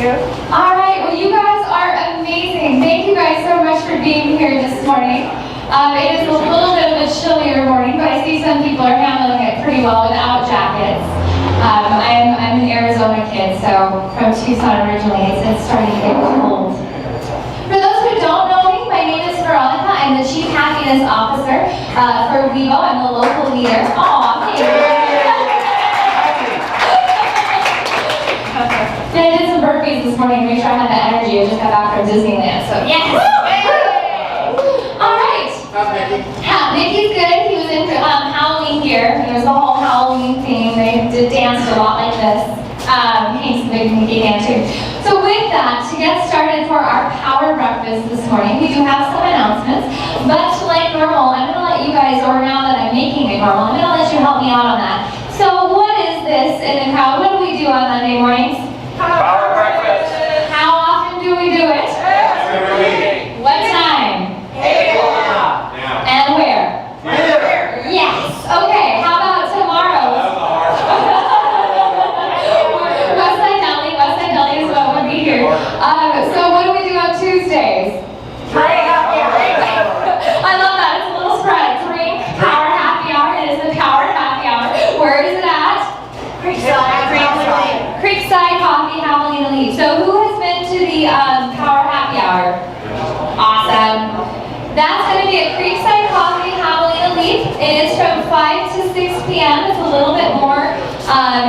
you. All right, well, you guys are amazing. Thank you guys so much for being here this morning. It is a little bit of a chillier morning, but I see some people are handling it pretty well without jackets. I'm an Arizona kid, so from Tucson originally, it's starting to get cold. For those who don't know me, my name is Veronica. I'm the Chief Happiness Officer for WEVO. I'm the local leader. Aw, hey. Yeah, I did some burpees this morning to make sure I had the energy. I just got back from Disneyland, so yes! All right. How's Mickey? Mickey's good. He was in Halloween gear. There was the whole Halloween theme. They danced a lot like this. Hank's a big Mickey fan too. So with that, to get started for our power breakfast this morning, we do have some announcements. But like normal, I'm going to let you guys, or now that I'm making it normal, I'm going to let you help me out on that. So what is this in the crowd? What do we do on Monday mornings? Power breakfast. How often do we do it? Every week. What time? 8 o'clock. And where? Here. Yes. Okay. How about tomorrow? Westside Deli is what would be here. So what do we do on Tuesdays? I love that. It's a little spread. Drink, power happy hour. It is the power happy hour. Where is it at? Creekside Coffee, Howling and Leaf. So who has been to the Power Happy Hour? Awesome. That's going to be at Creekside Coffee, Howling and Leaf. It is from 5 to 6 p.m. It's a little bit more.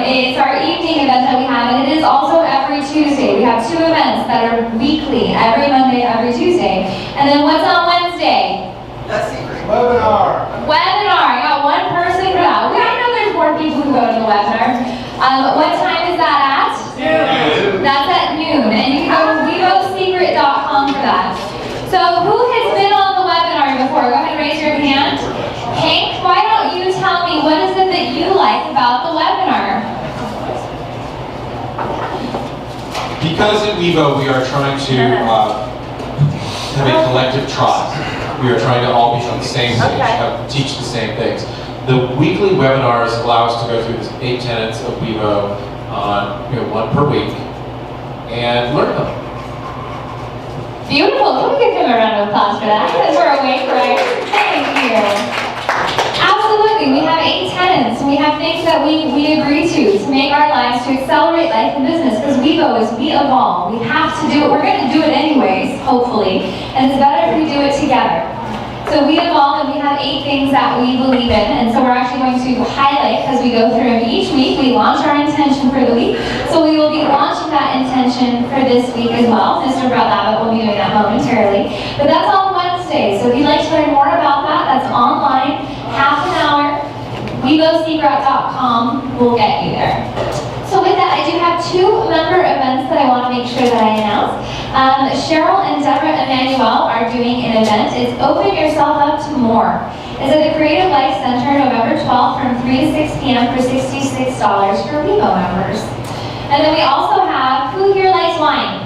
It's our evening event that we have, and it is also every Tuesday. We have 2 events that are weekly, every Monday, every Tuesday. And then what's on Wednesday? That's secret. Webinar. Webinar. I got one person for that. We know there's more people who go to the webinar. What time is that at? Noon. That's at noon, and you can go to WEVOsecret.com for that. So who has been on the webinar before? Go ahead and raise your hand. Hank, why don't you tell me what is it that you like about the webinar? Because at WEVO we are trying to have a collective trust. We are trying to all be on the same page, teach the same things. The weekly webinars allow us to go through the 8 tenets of WEVO on one per week and learn them. Beautiful. Can we give him a round of applause for that? Because we're awake, right? Thank you. Absolutely. We have 8 tenets. We have things that we agree to make our lives, to accelerate life and business. Because WEVO is we evolve. We have to do it. We're going to do it anyways, hopefully. And it's better if we do it together. So we evolve, and we have 8 things that we believe in, and so we're actually going to highlight as we go through them each week. We launch our intention for the week, so we will be launching that intention for this week as well. Mr. Brett Lavitt will be doing that momentarily. But that's on Wednesday, so if you'd like to learn more about that, that's online, half an hour. WEVOsecret.com will get you there. So with that, I do have 2 member events that I want to make sure that I announce. Cheryl and Deborah Emanuel are doing an event. It's Open Yourself Up to More. It's at the Creative Life Center November 12th from 3 to 6 p.m. for $66 for WEVO members. And then we also have, who here likes wine?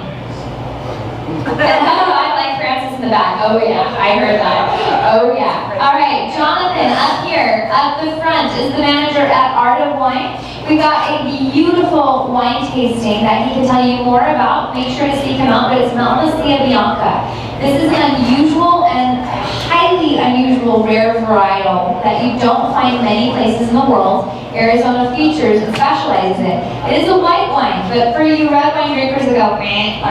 I like Francis in the back. Oh yeah, I heard that. Oh yeah. All right, Jonathan up here at the front is the manager at Art of Wine. We got a beautiful wine tasting that he can tell you more about. Make sure to seek him out, but it's Malvasia Bianca. This is an unusual and highly unusual rare varietal that you don't find many places in the world. Arizona features and specializes in it. It is a white wine, but for you red wine drinkers that go, meh,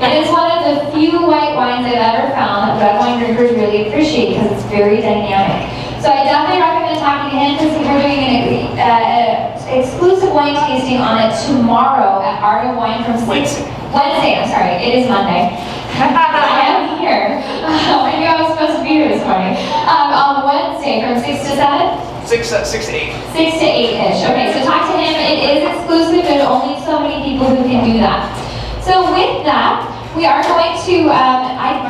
it is one of the few white wines I've ever found that red wine drinkers really appreciate because it's very dynamic. So I definitely recommend talking to him because we're doing an exclusive wine tasting on it tomorrow at Art of Wine from 6. Wednesday, I'm sorry, it is Monday. I am here. I knew I was supposed to be here this morning. On Wednesday from 6 to 7? 6 to 8. 6 to 8-ish. Okay, so talk to him. It is exclusive. There's only so many people who can do that. So with that, we are going to,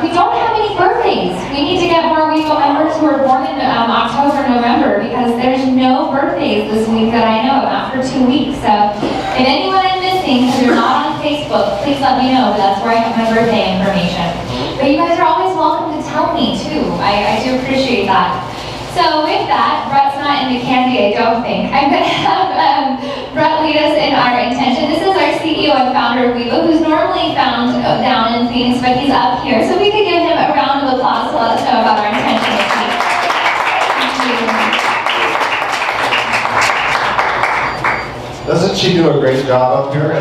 we don't have any birthdays. We need to get more WEVO members who are born in October, November, because there's no birthdays this week that I know of, not for 2 weeks. So if anyone I'm missing, because you're not on Facebook, please let me know. That's where I have my birthday information. But you guys are always welcome to tell me too. I do appreciate that. So with that, Brett's not into candy, I don't think. I'm going to have Brett lead us in our intention. This is our CEO CEO and founder of WEVO, who's normally found down in Phoenix, but he's up here. So we could give him a round of applause to let us know about our intention this week. Thank you. Doesn't she do a great job up here?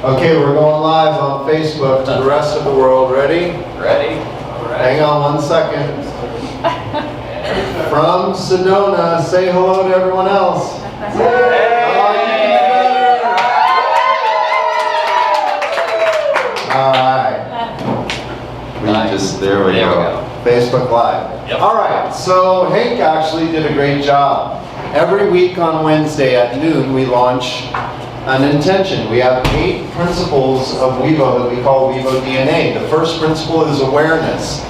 Okay, we're going live on Facebook to the rest of the world. Ready? Ready? All right. Hang on 1 second. From Sedona, say hello to everyone else. Oh, you can do better. All right. There we go. Facebook Live. Yep. All right, so Hank actually did a great job. Every week on Wednesday at noon, we launch an intention. We have 8 principles of WEVO that we call WEVO DNA. The first principle is awareness.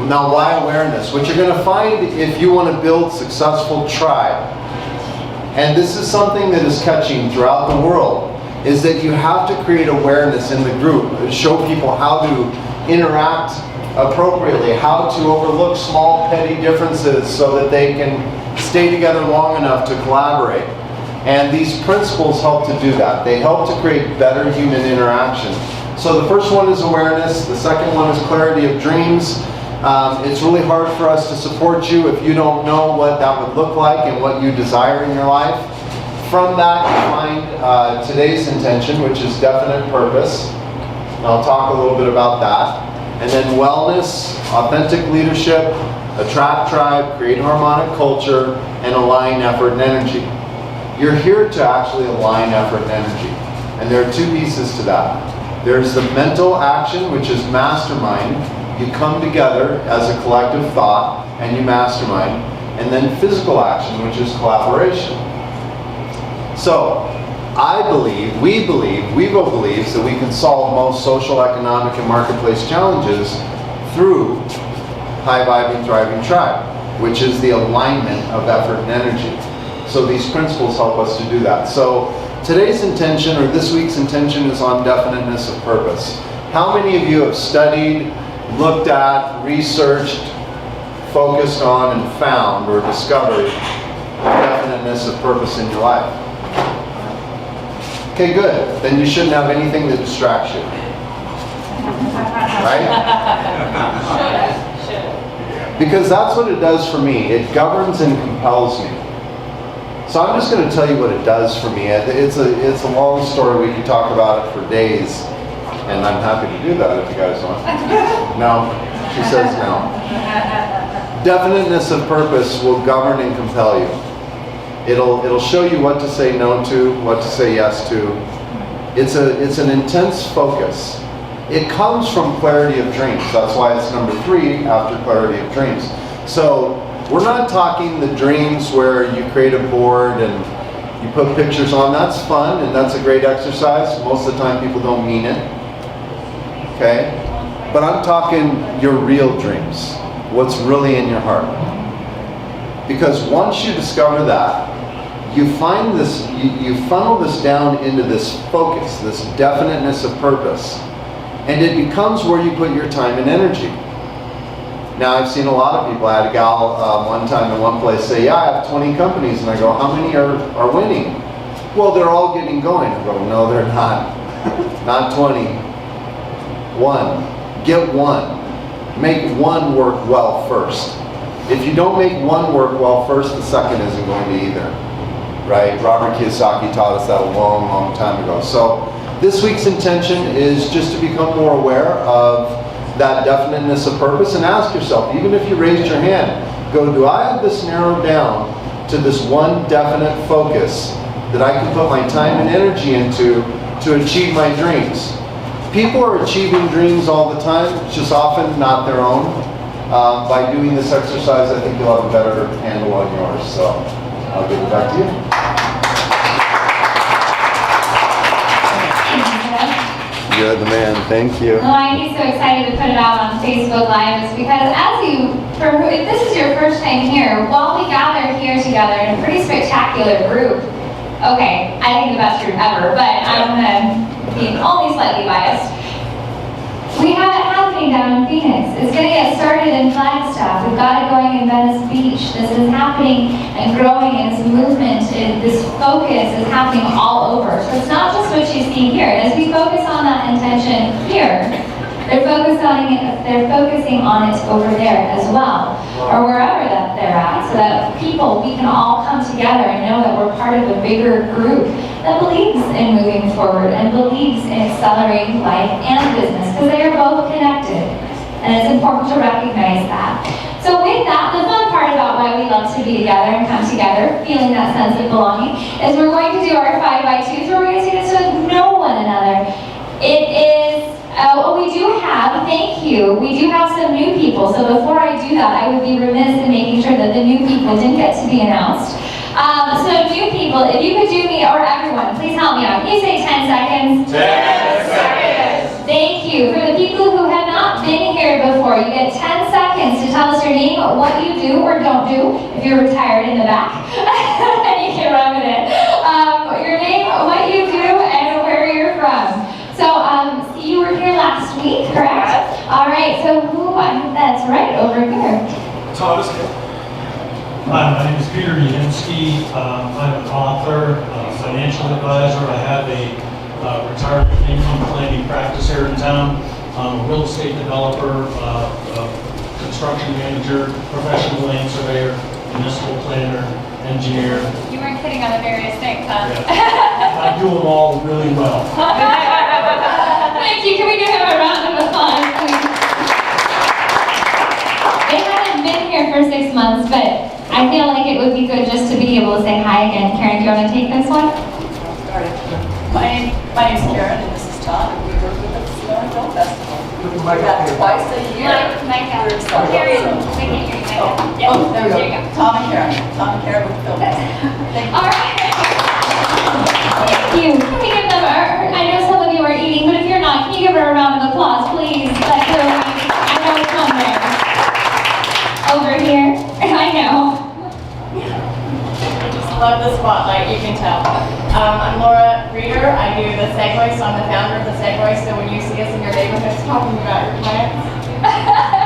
Now, why awareness? What you're going to find if you want to build successful tribe, and this is something that is catching throughout the world, is that you have to create awareness in the group, show people how to interact appropriately, how to overlook small petty differences so that they can stay together long enough to collaborate. And these principles help to do that. They help to create better human interaction. So the first one is awareness. The second one is clarity of dreams. It's really hard for us to support you if you don't know what that would look like and what you desire in your life. From that, you find today's intention, which is definite purpose. And I'll talk a little bit about that. And then wellness, authentic leadership, attract tribe, create harmonic culture, and align effort and energy. You're here to actually align effort and energy. And there are 2 pieces to that. There's the mental action, which is mastermind. You come together as a collective thought and you mastermind. And then physical action, which is collaboration. So, WEVO believes that we can solve most social, economic, and marketplace challenges through high vibing, thriving tribe, which is the alignment of effort and energy. So these principles help us to do that. So today's intention, or this week's intention, is on definiteness of purpose. How many of you have studied, looked at, researched, focused on, and found or discovered definiteness of purpose in your life? Okay, good. Then you shouldn't have anything that distracts you. Right? Because that's what it does for me. It governs and compels me. So I'm just going to tell you what it does for me. It's a long story. We could talk about it for days. And I'm happy to do that if you guys want. No? She says no. Definiteness of purpose will govern and compel you. It'll show you what to say no to, what to say yes to. It's an intense focus. It comes from clarity of dreams. That's why it's number 3 after clarity of dreams. So we're not talking the dreams where you create a board and you put pictures on. That's fun and that's a great exercise. Most of the time people don't mean it. Okay? But I'm talking your real dreams. What's really in your heart. Because once you discover that, you find this, you funnel this down into this focus, this definiteness of purpose. And it becomes where you put your time and energy. Now I've seen a lot of people. I had a gal one time in one place say, yeah, I have 20 companies. And I go, how many are winning? Well, they're all getting going. I go, no, they're not. Not 20. 1. Get 1. Make 1 work well first. If you don't make 1 work well first, the second isn't going to either. Right? Robert Kiyosaki taught us that a long, long time ago. So this week's intention is just to become more aware of that definiteness of purpose and ask yourself, even if you raised your hand, go, do I have this narrowed down to this one definite focus that I can put my time and energy into to achieve my dreams? People are achieving dreams all the time, it's just often not their own. By doing this exercise, I think you'll have a better handle on yours. So I'll give it back to you. You're the man, thank you. Why he's so excited to put it out on Facebook Live is because if this is your first time here, while we gather here together in a pretty spectacular group, okay, I think the best group ever, but I'm going to be only slightly biased. We haven't had happening down in Phoenix. It's going to get started in Flagstaff. We've got it going in Venice Beach. This is happening and growing, and this movement, this focus is happening all over. So it's not just what you see here. And as we focus on that intention here, they're focusing on it over there as well, or wherever that they're at, so that we can all come together and know that we're part of a bigger group that believes in moving forward and believes in accelerating life and business, because they are both connected, and it's important to recognize that. So with that, the fun part about why we love to be together and come together, feeling that sense of belonging, is we're going to do our 5x2s, where we're going to get to know one another. It is we do have, thank you, we do have some new people, so before I do that, I would be remiss in making sure that the new people didn't get to be announced. So new people, if you could do me, or everyone, please help me out. Can you say 10 seconds? 10 seconds. Thank you. For the people who have not been here before, you get 10 seconds to tell us your name, what you do or don't do, if you're retired in the back, and you can rub it in. Your name, what you do, and where you're from. So, you were here last week, correct? Yes. All right, so that's right, over here. Thomas. Hi, my name is Peter Yahinsky. I'm an author, financial advisor. I have a retirement income planning practice here in town. I'm a real estate developer, construction manager, professional land surveyor, municipal planner, engineer. You weren't kidding on the various things, huh? Yeah. I do them all really well. Thank you. Can we give him a round of applause, please? They haven't been here for 6 months, but I feel like it would be good just to be able to say hi again. Karen, do you want to take this one? My name's Karen, and this is Tom, and we work with the Sonoma Film Festival. We got twice a year. Micah. We're excited. Karen, So- we can hear you, Micah. Oh, there we There you go. go. Tom and Karen. Tom and Karen with the film festival. Thank you. All right. Thank you. Can we give them I know some of you are eating, but if you're not, can you give her a round of applause, please? Like, I know it's somewhere. Over here. I know. I just love the spotlight, you can tell. I'm Laura Reeder. I do the Segway, so I'm the founder of the Segway. So when you see us in your neighborhoods talking about your plants,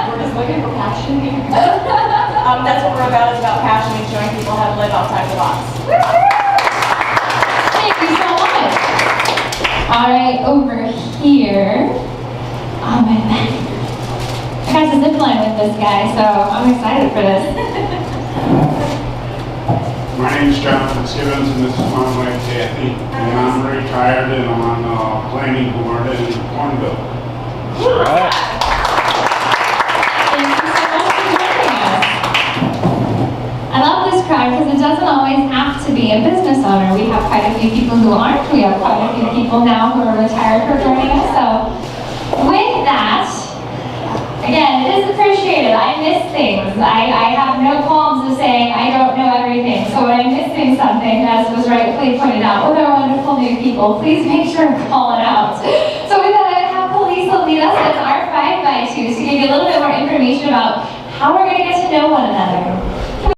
we're just looking for passion. That's what we're about, is about passion and showing people how to live outside the box. Thank you so much. All right, over here. Oh my God. I got to zip line with this guy, so I'm excited for this. My name is John Fitzgibbons, and this is my wife Kathy, and I'm retired and I'm on the planning board in Cornville. Thank you so much for joining us. I love this crowd because it doesn't always have to be a business owner. We have quite a few people who aren't. We have quite a few people now who are retired who are joining us. So with that, again, it is appreciated. I miss things. I have no qualms of saying I don't know everything. So when I'm missing something, as was rightfully pointed out with our wonderful new people, please make sure to call it out. So with that, I have Lisa lead us in our 5x2s to give you a little bit more information about how we're going to get to know one another.